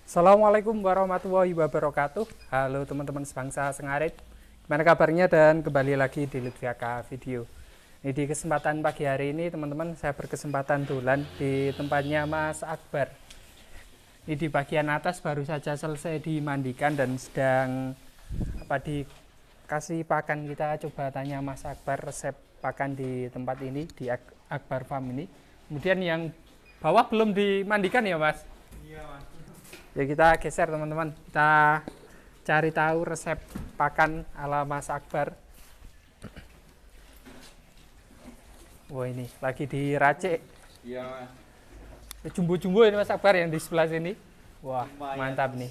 Assalamualaikum warahmatullahi wabarakatuh. Halo teman-teman sebangsa Sengarit. Gimana kabarnya dan kembali lagi di Lutfiaka Video. Ini di kesempatan pagi hari ini teman-teman saya berkesempatan dolan di tempatnya Mas Akbar. Ini di bagian atas baru saja selesai dimandikan dan sedang dikasih pakan. Kita coba tanya Mas Akbar resep pakan di tempat ini di Akbar Farm ini. Kemudian yang bawah belum dimandikan ya Mas? Iya Mas. Ya kita geser teman-teman, kita cari tahu resep pakan ala Mas Akbar. Wah ini lagi diracik. Iya Mas. Jumbo-jumbo ini Mas Akbar yang di sebelah sini. Wah Lumayan, mantap Mas. nih.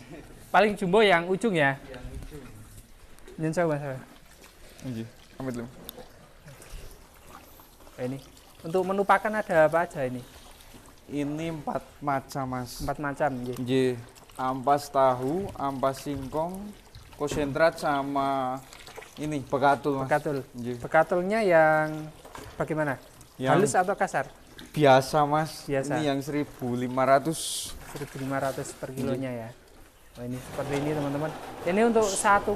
Paling jumbo yang ujung ya. Yang ujung. Jangan coba Mas. Iya, amit lu. Ini untuk menu pakan ada apa aja ini? Ini 4 macam Mas. 4 macam. Nggih. Ampas tahu, ampas singkong, konsentrat sama ini bekatul Mas. Bekatul. Nggih. Bekatulnya yang bagaimana? Yang Halus atau kasar? biasa Mas. Biasa. Ini yang 1.500. 1.500 per kilonya ya. Nah, ini seperti ini teman-teman. Ini untuk satu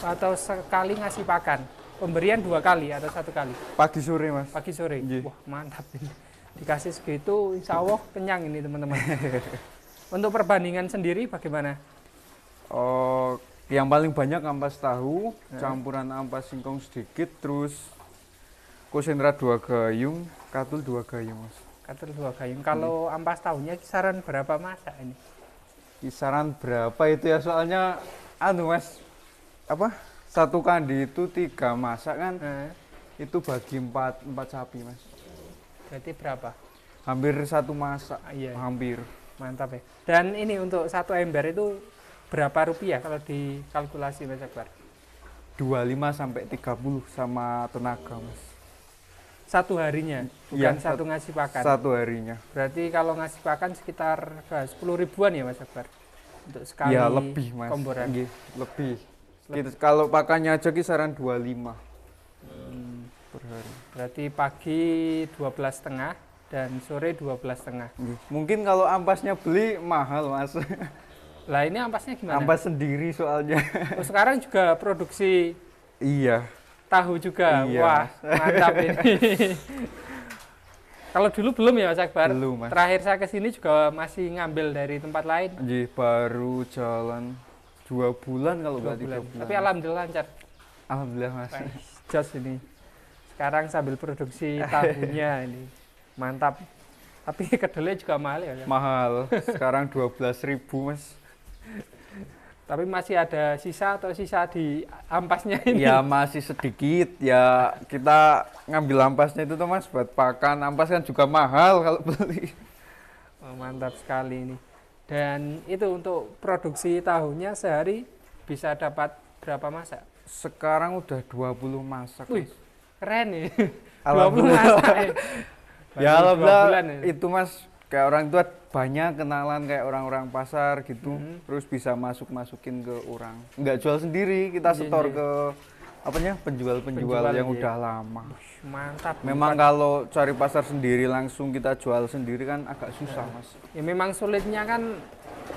atau sekali ngasih pakan. Pemberian 2 kali atau 1 kali. Pagi sore Mas. Pagi sore. Nggih. Wah mantap ini. Dikasih segitu, insya Allah kenyang ini teman-teman. Untuk perbandingan sendiri bagaimana? Oh, yang paling banyak ampas tahu, campuran ampas singkong sedikit, terus konsentrat 2 gayung, katul 2 gayung Mas. Katul 2 gayung. Kalau ampas tahunya kisaran berapa masak ini? Kisaran berapa itu ya, soalnya Mas, satu kandi itu 3 masak kan, itu bagi 4 sapi Mas. Berarti berapa? Hampir 1 masak. Iya. Hampir. Mantap ya. Dan ini untuk 1 ember itu berapa rupiah kalau dikalkulasi Mas Akbar? 25 sampai 30 sama tenaga Mas. 1 harinya, bukan Iya, satu ngasih pakan. 1 harinya. Berarti kalau ngasih pakan sekitar 10 ribuan ya Mas Akbar? Untuk sekali Ya lebih Mas. komboran. Nggih, lebih. Kalau pakannya aja kisaran 25 per hari. Berarti pagi 12,5 dan sore 12,5. Mungkin kalau ampasnya beli mahal Mas. Lah ini ampasnya gimana? Ampas sendiri soalnya. Oh, sekarang juga produksi Iya. tahu juga. Iya, Wah, Mas. mantap ini. Kalau dulu belum ya Mas Akbar? Belum, Mas. Terakhir saya kesini juga masih ngambil dari tempat lain. Nggih, baru jalan 2 bulan kalau 2 nggak 3 bulan. bulan. Tapi alhamdulillah lancar. Alhamdulillah Mas. Wah, jos ini. Sekarang sambil produksi tahunya ini. Mantap. Tapi kedelai juga mahal ya. Mahal. Sekarang 12.000 Mas. Tapi masih ada sisa atau sisa di ampasnya ini. Ya masih sedikit. Ya kita ngambil ampasnya itu tuh Mas buat pakan. Ampas kan juga mahal kalau beli. Oh, mantap sekali ini. Dan itu untuk produksi tahunya sehari bisa dapat berapa masak? Sekarang udah 20 masak. Wih, Mas. keren nih. 20 Alhamdulillah. masak. Ya Baru 2 alhamdulillah bulan ya. itu Mas, kayak orang tua banyak kenalan kayak orang-orang pasar gitu, terus bisa masukin ke orang. Nggak jual sendiri, kita Iya, setor iya. ke penjual-penjual Penjual, yang iya. udah lama. Mantap. Memang kalau cari pasar sendiri langsung kita jual sendiri kan agak susah Mas. Ya memang sulitnya kan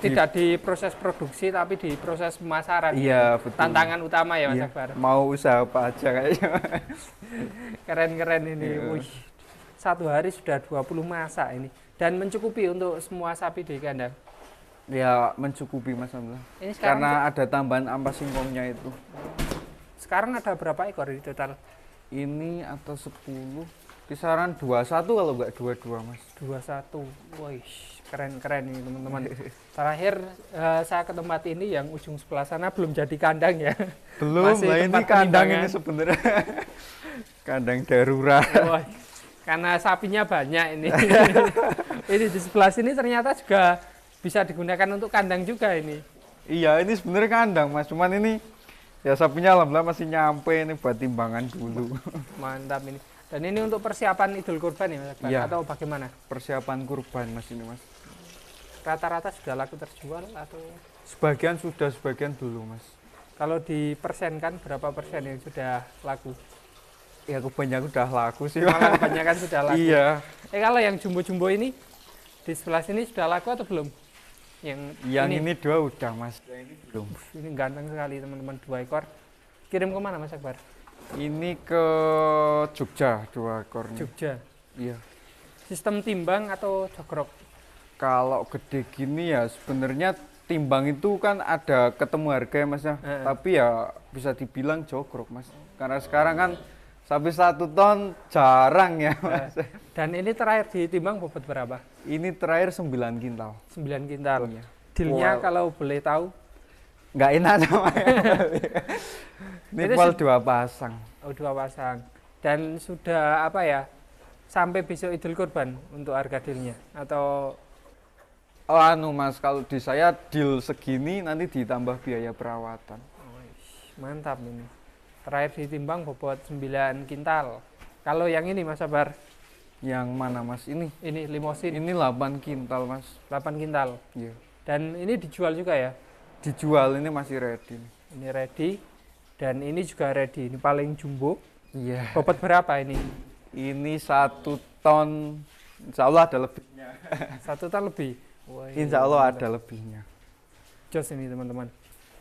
tidak di proses produksi tapi di proses pemasaran. Iya betul. Tantangan utama ya Mas Iya, Akbar. mau usaha apa aja kayaknya. Keren-keren ini. Iya. Wih, 1 hari sudah 20 masak ini. Dan mencukupi untuk semua sapi di kandang. Ya mencukupi Mas alhamdulillah. Ini sekarang Karena ada tambahan ampas singkongnya itu. sekarang ada berapa ekor di total? Ini atau 10, kisaran 21 kalau nggak 22 Mas. 21. Wih, keren-keren ini teman-teman. Terakhir saya ke tempat ini yang ujung sebelah sana belum jadi kandang ya. Belum, Masih lah ini tempat kandang penimbangan. ini sebenarnya. Kandang darurat. Wah, karena sapinya banyak ini. Ini di sebelah sini ternyata juga bisa digunakan untuk kandang juga ini. Iya, ini sebenarnya kandang Mas, cuman ini ya sapinya alhamdulillah masih nyampe ini buat timbangan dulu. Mantap ini. Dan ini untuk persiapan Idul Kurban ya Mas Akbar? Iya. Atau bagaimana? Persiapan kurban Mas ini Mas. Rata-rata sudah laku terjual atau Sebagian sudah, sebagian dulu Mas. kalau dipersenkan berapa persen yang sudah laku? Ya kebanyakan udah laku sih. Malah kebanyakan sudah laku. Iya. Kalau yang jumbo-jumbo ini di sebelah sini sudah laku atau belum? Yang ini 2 udah mas. Yang ini belum. Ini ganteng sekali teman-teman, 2 ekor. Kirim kemana Mas Akbar? Ini ke Jogja 2 ekornya. Jogja. Iya. Sistem timbang atau jogrok? Kalau gede gini ya sebenarnya timbang itu kan ada ketemu harga ya mas ya. Tapi ya bisa dibilang jogrok mas. Karena sekarang kan sapi 1 ton jarang ya mas. Dan ini terakhir ditimbang bobot berapa? Ini terakhir 9 kintal. 9 kintal. Iya. Dealnya kalau boleh tahu? Nggak enak sama ya. Nipol 2 pasang. Oh 2 pasang. Dan sudah apa ya? Sampai besok Idul Kurban untuk harga dealnya atau? Oh anu mas, kalau di saya deal segini nanti ditambah biaya perawatan. Oh, mantap ini. Terakhir ditimbang bobot 9 kintal. Kalau yang ini Mas Sabar? Yang mana mas? Ini limosin. Ini 8 kintal mas. 8 kintal. Iya. Dan ini dijual juga ya? Dijual, ini masih ready. Ini ready. Dan ini juga ready. Ini paling jumbo. Iya. Bobot berapa ini? Ini 1 ton. Insya Allah ada lebihnya. 1 ton lebih. Wah, Insya Allah ada lebihnya. Jos ini teman-teman.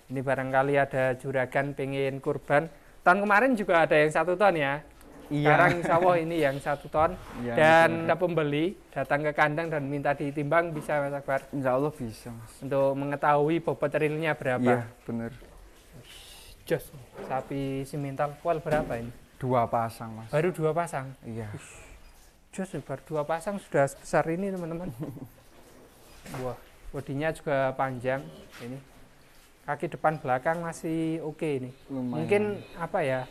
Ini barangkali ada juragan pengen kurban. Tahun kemarin juga ada yang 1 ton ya. Iya. Sekarang insya Allah ini yang 1 ton. Iya, Dan ada pembeli datang ke kandang dan minta ditimbang, bisa Mas Akbar? Insya Allah bisa mas. Untuk mengetahui bobot realnya berapa. Iya bener. Jos, sapi simental kual berapa ini? 2 pasang mas. Baru 2 pasang. Iya. Jos, baru 2 pasang sudah sebesar ini teman-teman. Wah, bodinya juga panjang ini. Kaki depan belakang masih oke ini. Lumayan. Mungkin apa ya?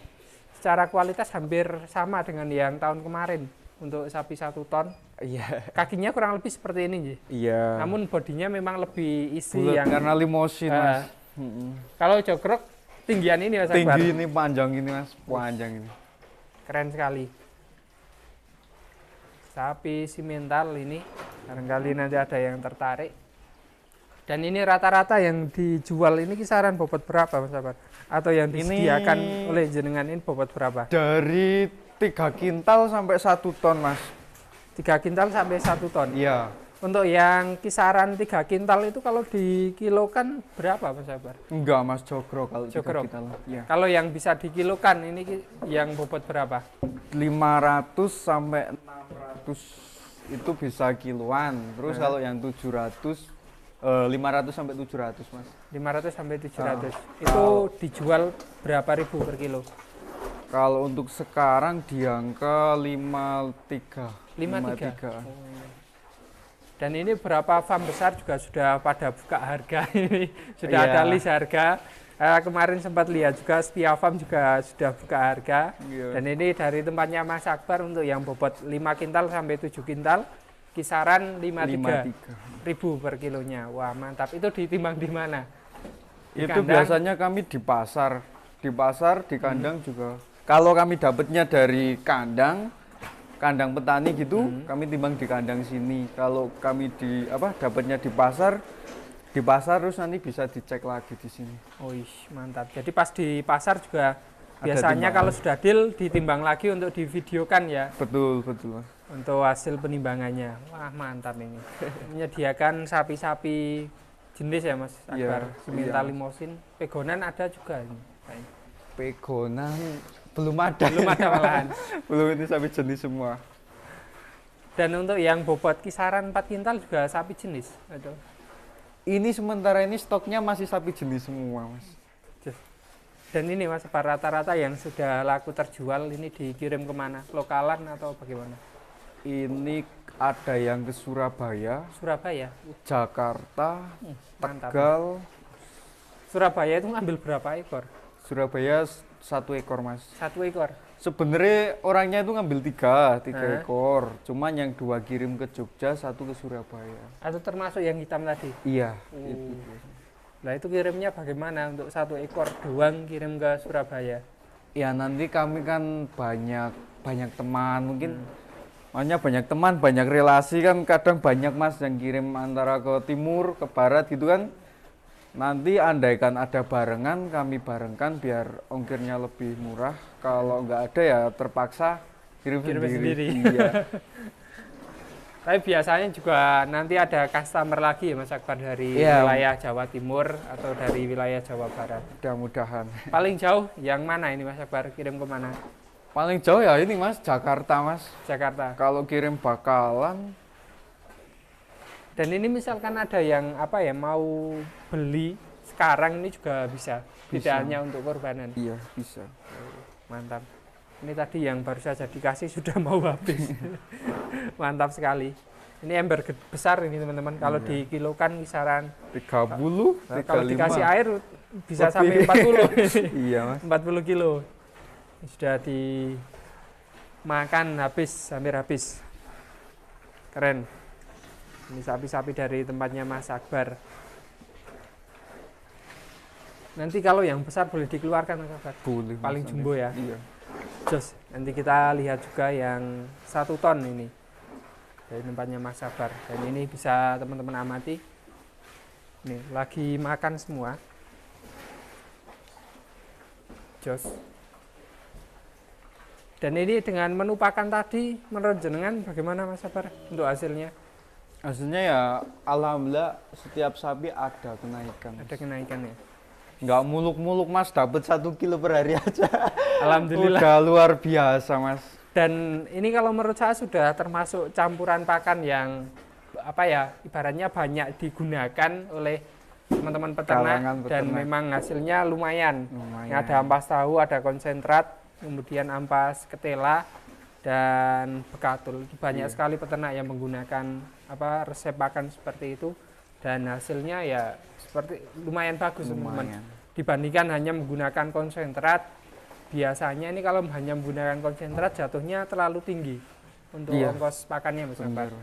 Secara kualitas hampir sama dengan yang tahun kemarin untuk sapi 1 ton. Iya. Kakinya kurang lebih seperti ini, Ji. Iya. Namun bodinya memang lebih isi Bulet, yang karena limosin mas. Kalau jogrok tinggian ini Mas Akbar. Tinggi ini, panjang ini mas, panjang ini. Keren sekali. Sapi simental ini barangkali nanti ada yang tertarik. Dan ini rata-rata yang dijual ini kisaran bobot berapa Mas Akbar? Atau yang disediakan oleh jenengan ini bobot berapa? Dari 3 kintal sampai 1 ton mas. 3 kintal sampai 1 ton. Iya. Untuk yang kisaran 3 kintal itu kalau dikilokan berapa Mas Akbar? Enggak mas, jogrok kalau 3 Jogrok. kintal. Iya. Kalau yang bisa dikilokan ini yang bobot berapa? 500 sampai 600 itu bisa kiloan. Terus kalau yang 700 500 sampai 700 mas. 500 sampai 700. Itu dijual berapa ribu per kilo? Kalau untuk sekarang di angka 53. 53. Dan ini berapa farm besar juga sudah pada buka harga ini. Sudah Iya. ada list harga. Kemarin sempat lihat juga Setia Farm juga sudah buka harga. Iya. Dan ini dari tempatnya Mas Akbar untuk yang bobot 5 kintal sampai 7 kintal kisaran 53 ribu per kilonya. Wah mantap. Itu ditimbang di mana? Di Itu kandang? biasanya kami di pasar, di kandang juga. Kalau kami dapatnya dari kandang petani gitu, kami timbang di kandang sini. Kalau kami dapatnya di pasar terus nanti bisa dicek lagi di sini. Oh mantap. Jadi pas di pasar juga Ada biasanya timbangan. kalau sudah deal ditimbang lagi untuk divideokan ya. Betul Mas. Untuk hasil penimbangannya. Wah mantap ini. Menyediakan sapi-sapi jenis ya Mas Akbar. Iya, Simental iya. limosin. Pegonan ada juga ini. Pegonan belum ada. Belum ada malahan. Belum, ini sapi jenis semua. Dan untuk yang bobot kisaran 4 kintal juga sapi jenis. Aduh. Ini sementara ini stoknya masih sapi jenis semua Mas. Dan ini Mas, rata-rata yang sudah laku terjual ini dikirim kemana? Lokalan atau bagaimana? Ini ada yang ke Surabaya, Surabaya. Jakarta, Mantap. Tegal. Surabaya itu ngambil berapa ekor? Surabaya 1 ekor Mas. 1 ekor. Sebenarnya orangnya itu ngambil 3 ekor. Cuman yang 2 kirim ke Jogja, 1 ke Surabaya. Atau termasuk yang hitam tadi? Iya. Itu. Nah itu kirimnya bagaimana untuk 1 ekor doang kirim ke Surabaya? Ya nanti kami kan banyak teman mungkin. Makanya banyak teman, banyak relasi kan kadang banyak Mas yang kirim antara ke timur, ke barat gitu kan. Nanti andaikan ada barengan, kami barengkan biar ongkirnya lebih murah. Kalau nggak ada ya terpaksa kirim sendiri. sendiri. Iya. Tapi biasanya juga nanti ada customer lagi ya Mas Akbar dari Iya. wilayah Jawa Timur atau dari wilayah Jawa Barat. Mudah-mudahan. Paling jauh yang mana ini Mas Akbar kirim ke mana? Paling jauh ya ini Mas, Jakarta Mas. Jakarta. Kalau kirim bakalan Dan ini misalkan ada yang apa ya mau beli sekarang ini juga bisa. Tidak Bisa. hanya untuk korbanan. iya bisa. Mantap. Ini tadi yang baru saja dikasih sudah mau habis. Mantap sekali. Ini ember besar ini teman-teman. Kalau Iya. dikilokan kisaran 30, nah, kalau 35. dikasih air bisa sampai Lebih. 40. Iya Mas. 40 kilo. Sudah dimakan habis, hampir habis. Keren. Ini sapi-sapi dari tempatnya Mas Akbar. Nanti kalau yang besar boleh dikeluarkan Mas Akbar. Boleh. Mas, Paling nanti. jumbo ya. Iya. Jos, nanti kita lihat juga yang 1 ton ini dari tempatnya Mas Akbar. Dan ini bisa teman-teman amati. Nih, lagi makan semua. Jos. Dan ini dengan menu pakan tadi, menurut jenengan bagaimana Mas Akbar untuk hasilnya? Hasilnya ya alhamdulillah setiap sapi ada kenaikan. Ada kenaikan ya? Nggak muluk-muluk Mas, dapat 1 kilo per hari aja. Alhamdulillah. Udah luar biasa Mas. Dan ini kalau menurut saya sudah termasuk campuran pakan yang apa ya, ibaratnya banyak digunakan oleh teman-teman peternak Kalangan dan peternak. memang hasilnya lumayan. Lumayan. Ada ampas tahu, ada konsentrat, kemudian ampas ketela dan bekatul. Banyak Iya. sekali peternak yang menggunakan apa resep pakan seperti itu dan hasilnya ya seperti lumayan bagus teman-teman. Lumayan. Dibandingkan hanya menggunakan konsentrat, biasanya ini kalau hanya menggunakan konsentrat jatuhnya terlalu tinggi untuk Iya. ongkos pakannya Mas Akbar. Benar.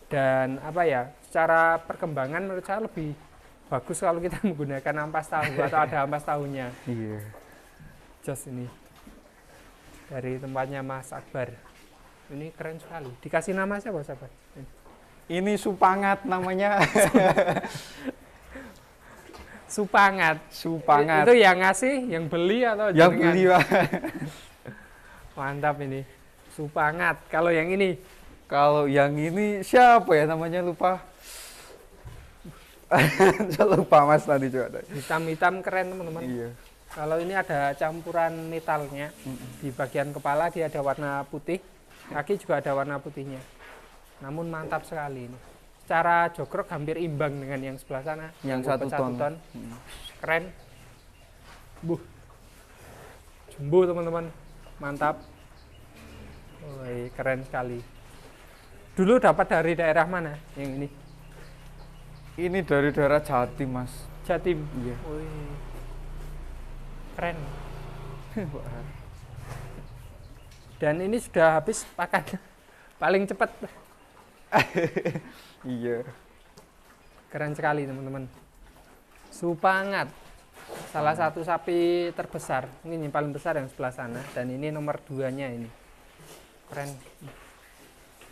Dan apa ya, secara perkembangan menurut saya lebih bagus kalau kita menggunakan ampas tahu atau ada ampas tahunya. Iya. Jos ini dari tempatnya Mas Akbar. Ini keren sekali. Dikasih nama siapa Mas Akbar? Ini supangat namanya. Supangat. Supangat. Itu yang ngasih, yang beli atau Yang jenengan? beli Pak. Mantap ini. Supangat. Kalau yang ini Kalau yang ini siapa ya namanya lupa. Saya lupa Mas tadi juga. hitam-hitam keren teman-teman. Iya. Kalau ini ada campuran metalnya. Di bagian kepala dia ada warna putih, kaki juga ada warna putihnya. Namun mantap sekali ini. Secara jogrok hampir imbang dengan yang sebelah sana. Yang bobot 1 ton. Keren. Jumbo teman-teman. Mantap. Woi, keren sekali. Dulu dapat dari daerah mana yang ini? Ini dari daerah Jatim Mas. Jatim. Iya. Wih. Keren. Dan ini sudah habis pakan paling cepat. Iya. Keren sekali teman-teman. Supangat. Salah satu sapi terbesar. Ini yang paling besar yang sebelah sana. Dan ini nomor 2-nya ini. Keren.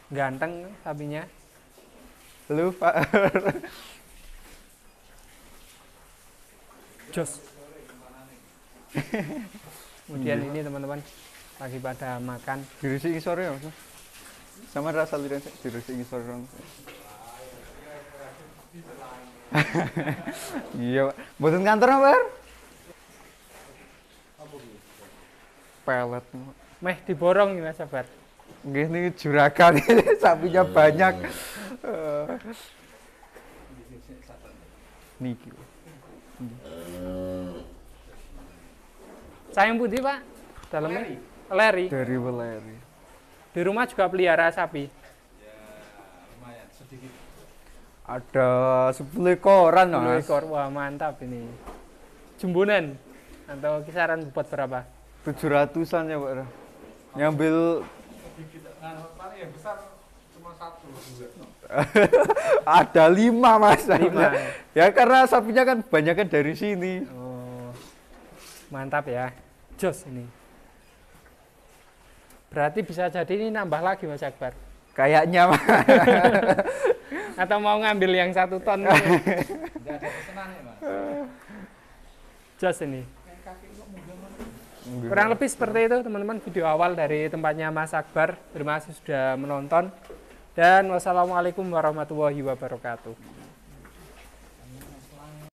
Ganteng sapinya. Lu Pak. Jos. Kemudian ini teman-teman lagi pada makan. Dirusi sore ya Mas. Sama rasa liran dirusi sore. Iya, Pak. Mboten kantor apa, Pak? Pelet. Meh diborong ini Mas Sabar. Nggih niki juragan sapinya banyak. Niki. Sayang putih Pak. Dalamnya leri. Dari Weleri. Di rumah juga pelihara sapi. Ada 10 ekoran, 10 Mas. ekor. Wah, mantap ini. Jumbunan atau kisaran bobot berapa? 700-an ya, Pak. Nyambil Paling yang besar cuma 1 juga. ada 5, Mas. 5. Ya karena sapinya kan banyak kan dari sini. Oh. Mantap ya. Jos ini. Berarti bisa jadi ini nambah lagi Mas Akbar. Kayaknya, Mas. Atau mau ngambil yang 1 ton gitu. Enggak ada pesanan ya, Mas. Jos ini. Kurang lebih seperti itu teman-teman video awal dari tempatnya Mas Akbar. Terima kasih sudah menonton. Dan wassalamualaikum warahmatullahi wabarakatuh.